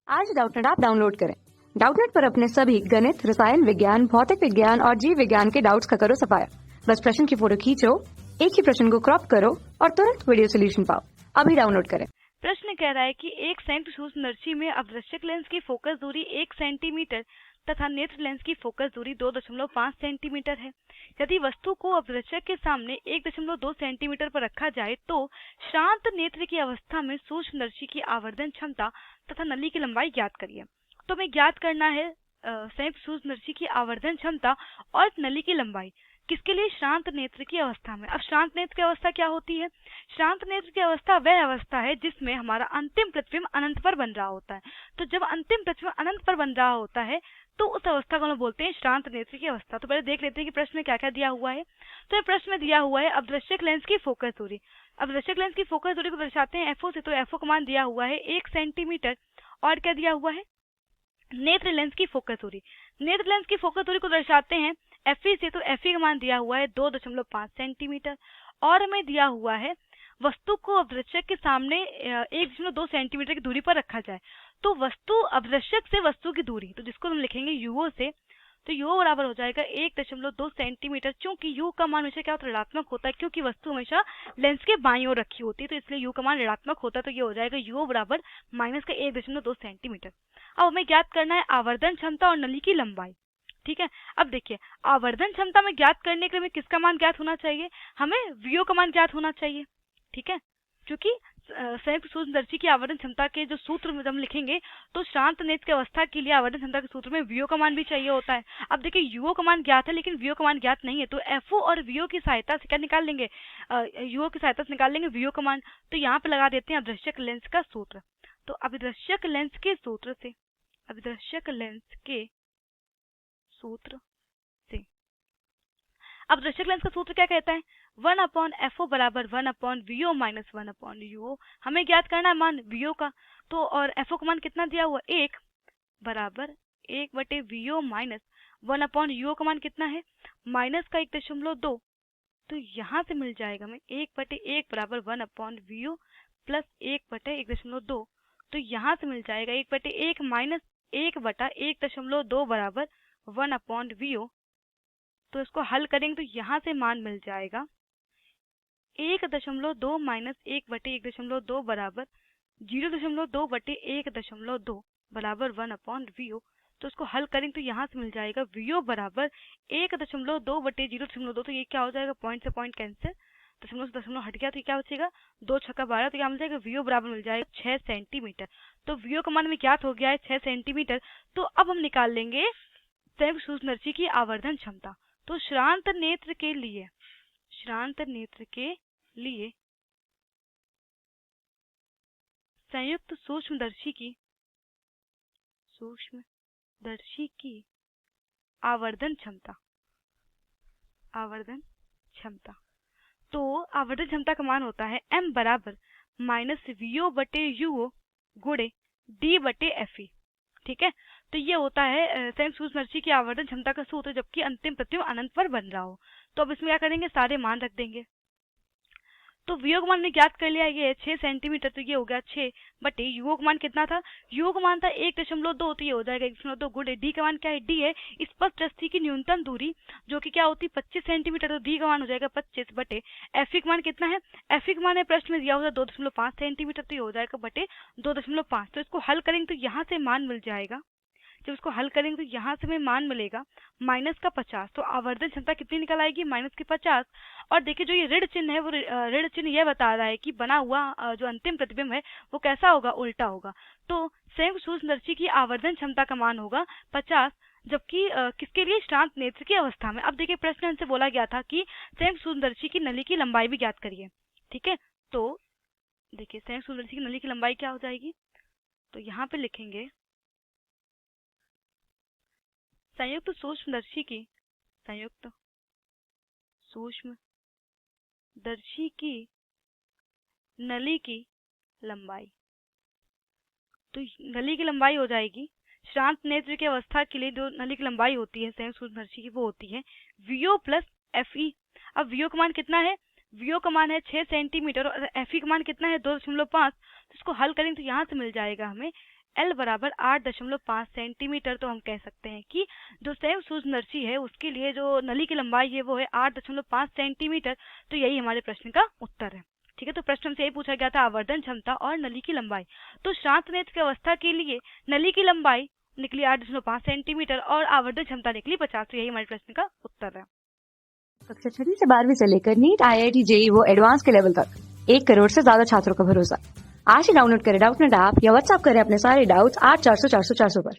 आज Doubtnut app download करें। Doubtnut पर अपने सभी गणित, रसायन विज्ञान, भौतिक विज्ञान और जीव विज्ञान के डाउट्स का करो सफाया। बस प्रश्न की फोटो खींचो, एक ही प्रश्न को क्रॉप करो और तुरंत वीडियो सोल्यूशन पाओ। अभी डाउनलोड करें। प्रश्न कह रहा है कि एक संयुक्त सूक्ष्मदर्शी में अवदृश्यक लेंस की फोकस दूरी 1 सेंटीमीटर तथा नेत्र लेंस की फोकस दूरी 2.5 सेंटीमीटर है। यदि वस्तु को अवदृश्यक के सामने 1.2 सेंटीमीटर पर रखा जाए तो शांत नेत्र की अवस्था में सूक्ष्मदर्शी की आवर्धन क्षमता तथा नली की लंबाई ज्ञात करिए। तो हमें ज्ञात करना है संयुक्त सूक्ष्मदर्शी की आवर्धन क्षमता और नली की लंबाई किसके लिए? शांत नेत्र की अवस्था में। अब शांत नेत्र की अवस्था क्या होती है? शांत नेत्र की अवस्था वह अवस्था है जिसमें हमारा अंतिम प्रतिबिंब अनंत पर बन रहा होता है। तो जब अंतिम प्रतिबिंब अनंत पर बन रहा होता है तो उस अवस्था को हम बोलते हैं शांत नेत्र की अवस्था। तो पहले देख लेते हैं कि प्रश्न में क्या क्या दिया हुआ है। तो प्रश्न में दिया हुआ है अवदृश्यक लेंस की फोकस दूरी। अवदृश्यक लेंस की फोकस दूरी को दर्शाते हैं एफओ से। तो एफओ का मान दिया हुआ है 1 सेंटीमीटर। और क्या दिया हुआ है? नेत्र लेंस की फोकस दूरी। नेत्र लेंस की फोकस दूरी को दर्शाते हैं एफई से। तो एफई का मान दिया हुआ है 2.5 सेंटीमीटर। और हमें दिया हुआ है वस्तु को अवदृश्यक के सामने 1.2 सेंटीमीटर की दूरी पर रखा जाए। तो वस्तु अवदृश्यक से वस्तु की दूरी, तो जिसको हम लिखेंगे यूओ से, तो यूओ बराबर हो जाएगा 1.2 सेंटीमीटर। चूंकि यू का मान हमेशा क्या होता है? ऋणात्मक होता है, क्योंकि वस्तु हमेशा लेंस के बाईं ओर रखी होती है, तो इसलिए यू का मान ऋणात्मक होता है। तो ये हो जाएगा यूओ बराबर माइनस का 1.2 सेंटीमीटर। अब हमें ज्ञात करना है आवर्धन क्षमता और नली की लंबाई। ठीक है, अब देखिए आवर्धन क्षमता में ज्ञात करने के लिए हमें किसका मान ज्ञात होना चाहिए? हमें वीओ का मान ज्ञात होना चाहिए। ठीक है, क्योंकि संयुक्त सूक्ष्मदर्शी की आवर्धन क्षमता के जो सूत्र में हम लिखेंगे तो शांत नेत्र की अवस्था के लिए आवर्धन क्षमता के सूत्र में वीओ का मान भी चाहिए होता है। अब देखिए यूओ का मान ज्ञात है लेकिन वीओ का मान ज्ञात नहीं है, तो एफओ और वीओ की सहायता से क्या निकाल लेंगे? यूओ की सहायता से निकाल लेंगे वीओ का मान। तो यहाँ पे लगा देते हैं अवदृश्यक लेंस का सूत्र। तो अवदृश्यक लेंस के सूत्र से, अवदृश्यक लेंस के सूत्र से अवदृश्यक लेंस का सूत्र क्या कहता है? 1/FO बराबर 1/VO माइनस 1/UO। हमें ज्ञात करना है मान VO का। तो और FO का मान कितना दिया हुआ? 1 बराबर 1/VO माइनस 1/UO का मान कितना है? माइनस का 1.2। तो यहाँ से मिल जाएगा हमें 1/1 बराबर 1/VO प्लस 1/1.2। तो यहाँ से मिल जाएगा 1/1 माइनस 1/1.2 बराबर 1/VO। तो इसको हल करेंगे तो यहाँ से मान मिल जाएगा 1.2 माइनस 1/1.2 बराबर 0.2/1.2 बराबर 1/VO। तो इसको हल करेंगे तो यहाँ से मिल जाएगा VO बराबर 1.2/0.2। तो ये क्या हो जाएगा? पॉइंट से पॉइंट कैंसिल, दशमलव से दशमलव हट गया, तो ये क्या बचेगा? 2 छक्का 12। तो क्या मिल जाएगा? VO बराबर मिल जाएगा 6 सेंटीमीटर। तो VO का मान में ज्ञात हो गया है 6 सेंटीमीटर। तो अब हम निकाल लेंगे संयुक्त सूक्ष्मदर्शी की आवर्धन क्षमता। तो श्रांत नेत्र के लिए संयुक्त सूक्ष्मदर्शी की आवर्धन क्षमता तो आवर्धन क्षमता का मान होता है m बराबर माइनस VO/UO गुणे D/FE। ठीक है, तो ये होता है संयुक्त सूक्ष्मदर्शी की आवर्धन क्षमता का सूत्र जबकि अंतिम प्रतिबिंब अनंत पर बन रहा हो। तो अब इसमें क्या करेंगे? सारे मान रख देंगे। तो वीओ का मान ने ज्ञात कर लिया, ये 6 सेंटीमीटर। तो ये हो गया 6 बटे यूओ का मान कितना था? यूओ का मान था 1.2। तो ये हो जाएगा 1.2 गुणे डी का मान क्या है? डी है स्पष्ट रस्सी की न्यूनतम दूरी जो कि क्या होती? 25 सेंटीमीटर। तो डी का मान हो जाएगा 25 बटे एफई का मान कितना है? एफई का मान है प्रश्न में दिया हुआ 2.5 सेंटीमीटर। तो ये हो जाएगा बटे 2.5। तो इसको हल करेंगे तो यहाँ से मान मिल जाएगा। जब इसको हल करेंगे तो यहाँ से हमें मान मिलेगा माइनस का 50। तो आवर्धन क्षमता कितनी निकल आएगी? माइनस की 50। और देखिए जो ये ऋण चिन्ह है वो ऋण चिन्ह यह बता रहा है कि बना हुआ जो अंतिम प्रतिबिंब है वो कैसा होगा? उल्टा होगा। तो संयुक्त सूक्ष्मदर्शी की आवर्धन क्षमता का मान होगा 50, जबकि किसके लिए? शांत नेत्र की अवस्था में। अब देखिए प्रश्न हमसे बोला गया था कि संयुक्त सूक्ष्मदर्शी की नली की लंबाई भी ज्ञात करिए। ठीक है, तो देखिए संयुक्त सूक्ष्मदर्शी की नली की लंबाई क्या हो जाएगी? तो यहाँ पे लिखेंगे संयुक्त सूक्ष्मदर्शी की नली की लंबाई। तो नली की लंबाई हो जाएगी शांत नेत्र की अवस्था के लिए जो नली की लंबाई होती है संयुक्त सूक्ष्मदर्शी की वो होती है VO प्लस FE। अब VO का मान कितना है? VO का मान है 6 सेंटीमीटर और FE का मान कितना है? 2.5। तो इसको हल करेंगे तो यहाँ से मिल जाएगा हमें L बराबर 8.5 सेंटीमीटर, तो हम कह सकते हैं कि जो संयुक्त सूक्ष्मदर्शी है उसके लिए जो नली की लंबाई है वो है 8.5 सेंटीमीटर। तो यही हमारे प्रश्न का उत्तर है। ठीक है, तो प्रश्न से यही पूछा गया था आवर्धन क्षमता और नली की लंबाई। तो शांत नेत्र की अवस्था के लिए नली की लंबाई निकली 8.5 सेंटीमीटर और आवर्धन क्षमता निकली 50। तो यही हमारे प्रश्न का उत्तर है। कक्षा 6 से 12वीं से लेकर नीट, IIT, JEE वो एडवांस के लेवल तक 1 करोड़ से ज्यादा छात्रों का भरोसा। आज ही डाउनलोड करें डाउटनेट ऐप या व्हाट्सएप करें अपने सारे डाउट्स 8400 400 400 पर।